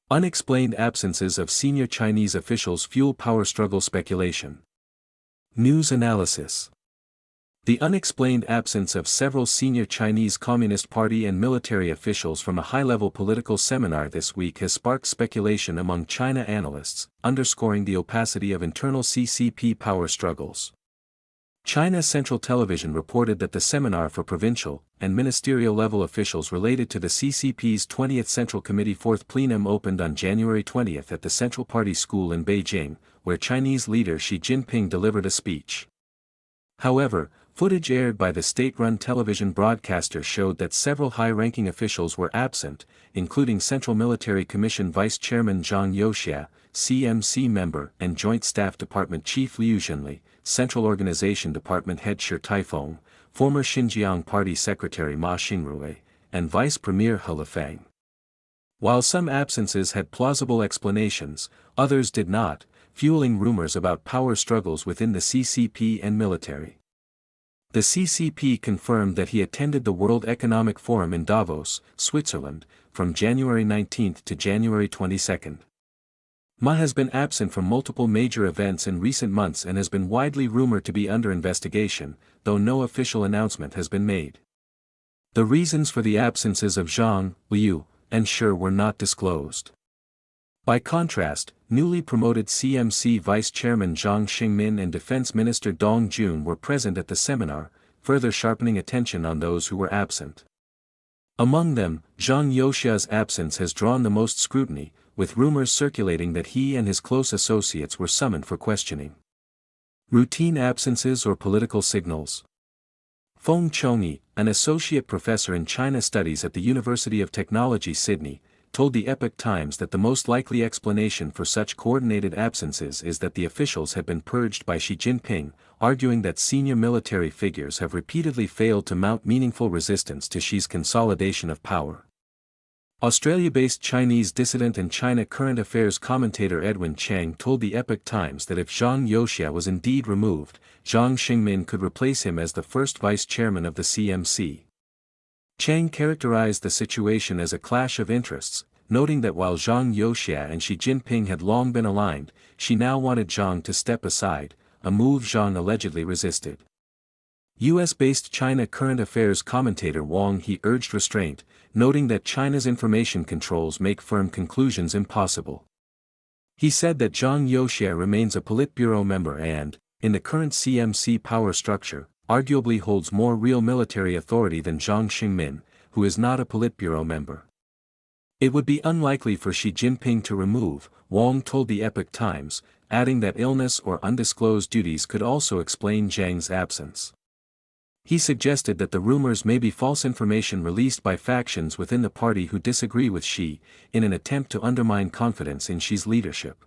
Unexplained absences of senior Chinese officials fuel power struggle speculation. News analysis. The unexplained absence of several senior Chinese Communist Party and military officials from a high-level political seminar this week has sparked speculation among China analysts, underscoring the opacity of internal CCP power struggles. China Central Television reported that the seminar for provincial and ministerial-level officials related to the CCP's 20th Central Committee 4th Plenum opened on January 20 at the Central Party School in Beijing, where Chinese leader Xi Jinping delivered a speech. However, footage aired by the state-run television broadcaster showed that several high-ranking officials were absent, including Central Military Commission Vice Chairman Zhang Youxia, CMC member and Joint Staff Department Chief Liu Zhenli, Central Organization Department Head Shi Taifeng, former Xinjiang Party Secretary Ma Xingrui, and Vice Premier He Lifeng. While some absences had plausible explanations, others did not, fueling rumors about power struggles within the CCP and military. The CCP confirmed that he attended the World Economic Forum in Davos, Switzerland, from January 19 to January 22. Ma has been absent from multiple major events in recent months and has been widely rumored to be under investigation, though no official announcement has been made. The reasons for the absences of Zhang, Liu, and Shi were not disclosed. By contrast, newly promoted CMC Vice Chairman Zhang Xingmin and Defense Minister Dong Jun were present at the seminar, further sharpening attention on those who were absent. Among them, Zhang Youxia's absence has drawn the most scrutiny, with rumors circulating that he and his close associates were summoned for questioning. Routine absences or political signals? Feng Chongyi, an associate professor in China Studies at the University of Technology Sydney, told the Epoch Times that the most likely explanation for such coordinated absences is that the officials had been purged by Xi Jinping, arguing that senior military figures have repeatedly failed to mount meaningful resistance to Xi's consolidation of power. Australia-based Chinese dissident and China current affairs commentator Edwin Chang told the Epoch Times that if Zhang Youxia was indeed removed, Zhang Xingmin could replace him as the first vice chairman of the CMC. Chang characterized the situation as a clash of interests, noting that while Zhang Youxia and Xi Jinping had long been aligned, Xi now wanted Zhang to step aside, a move Zhang allegedly resisted. US-based China current affairs commentator Wang He urged restraint, noting that China's information controls make firm conclusions impossible. He said that Zhang Youxia remains a Politburo member and, in the current CMC power structure, arguably holds more real military authority than Zhang Xingmin, who is not a Politburo member. It would be unlikely for Xi Jinping to remove, Wang told the Epoch Times, adding that illness or undisclosed duties could also explain Zhang's absence. He suggested that the rumors may be false information released by factions within the party who disagree with Xi, in an attempt to undermine confidence in Xi's leadership.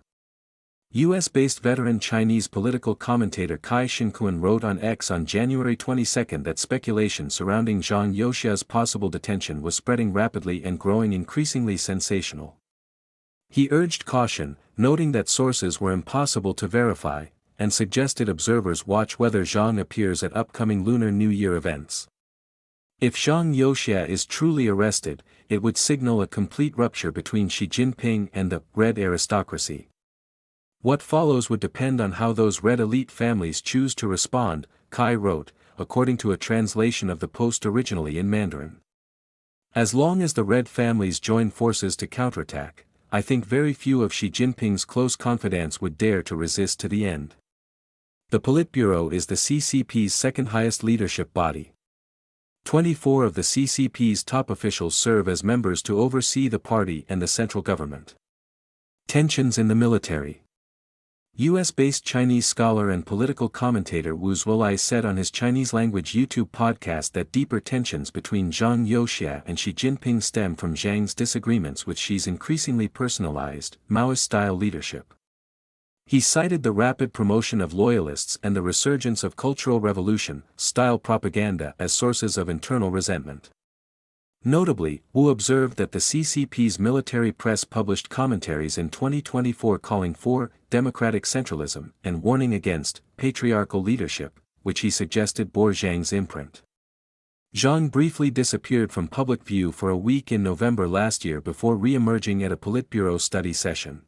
US-based veteran Chinese political commentator Kai Shinkuan wrote on X on January 22 that speculation surrounding Zhang Youxia's possible detention was spreading rapidly and growing increasingly sensational. He urged caution, noting that sources were impossible to verify, and suggested observers watch whether Zhang appears at upcoming Lunar New Year events. If Zhang Youxia is truly arrested, it would signal a complete rupture between Xi Jinping and the Red aristocracy. What follows would depend on how those Red elite families choose to respond, Kai wrote, according to a translation of the post originally in Mandarin. As long as the Red families join forces to counterattack, I think very few of Xi Jinping's close confidants would dare to resist to the end. The Politburo is the CCP's second highest leadership body. 24 of the CCP's top officials serve as members to oversee the party and the central government. Tensions in the military. US-based Chinese scholar and political commentator Wu Zuolai said on his Chinese-language YouTube podcast that deeper tensions between Zhang Youxia and Xi Jinping stem from Zhang's disagreements with Xi's increasingly personalized, Maoist-style leadership. He cited the rapid promotion of loyalists and the resurgence of Cultural Revolution-style propaganda as sources of internal resentment. Notably, Wu observed that the CCP's military press published commentaries in 2024 calling for democratic centralism and warning against patriarchal leadership, which he suggested bore Zhang's imprint. Zhang briefly disappeared from public view for a week in November last year before re-emerging at a Politburo study session.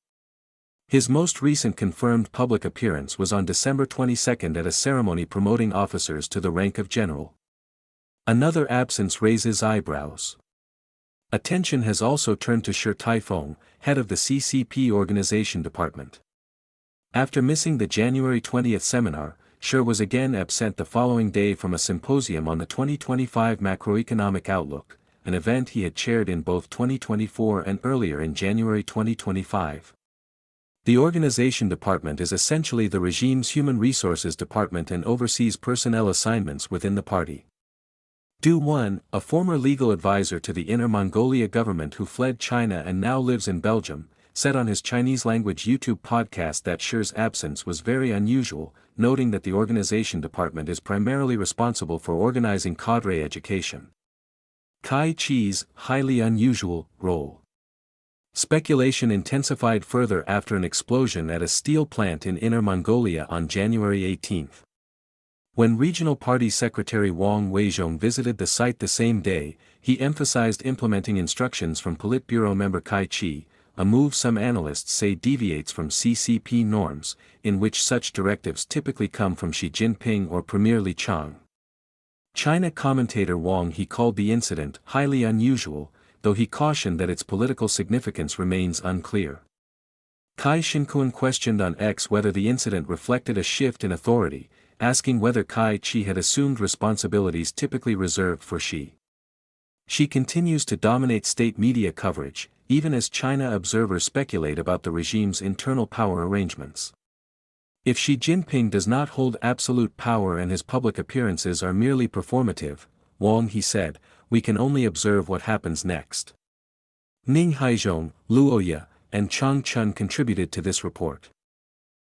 His most recent confirmed public appearance was on December 22 at a ceremony promoting officers to the rank of general. Another absence raises eyebrows. Attention has also turned to Shi Taifeng, head of the CCP Organization Department. After missing the January 20 seminar, Shi was again absent the following day from a symposium on the 2025 macroeconomic outlook, an event he had chaired in both 2024 and earlier in January 2025. The Organization Department is essentially the regime's human resources department and oversees personnel assignments within the party. Du Wen, a former legal advisor to the Inner Mongolia government who fled China and now lives in Belgium, said on his Chinese-language YouTube podcast that Shi's absence was very unusual, noting that the organization department is primarily responsible for organizing cadre education. Kai Chi's highly unusual role. Speculation intensified further after an explosion at a steel plant in Inner Mongolia on January 18. When Regional Party Secretary Wang Weizhong visited the site the same day, he emphasized implementing instructions from Politburo member Kai Chi, a move some analysts say deviates from CCP norms, in which such directives typically come from Xi Jinping or Premier Li Qiang. China commentator Wang He called the incident highly unusual, though he cautioned that its political significance remains unclear. Kai Shinkuan questioned on X whether the incident reflected a shift in authority, asking whether Kai Chi had assumed responsibilities typically reserved for Xi. Xi continues to dominate state media coverage, even as China observers speculate about the regime's internal power arrangements. If Xi Jinping does not hold absolute power and his public appearances are merely performative, Wang He said, we can only observe what happens next. Ning Haizhong, Luo Ye, and Chang Chun contributed to this report.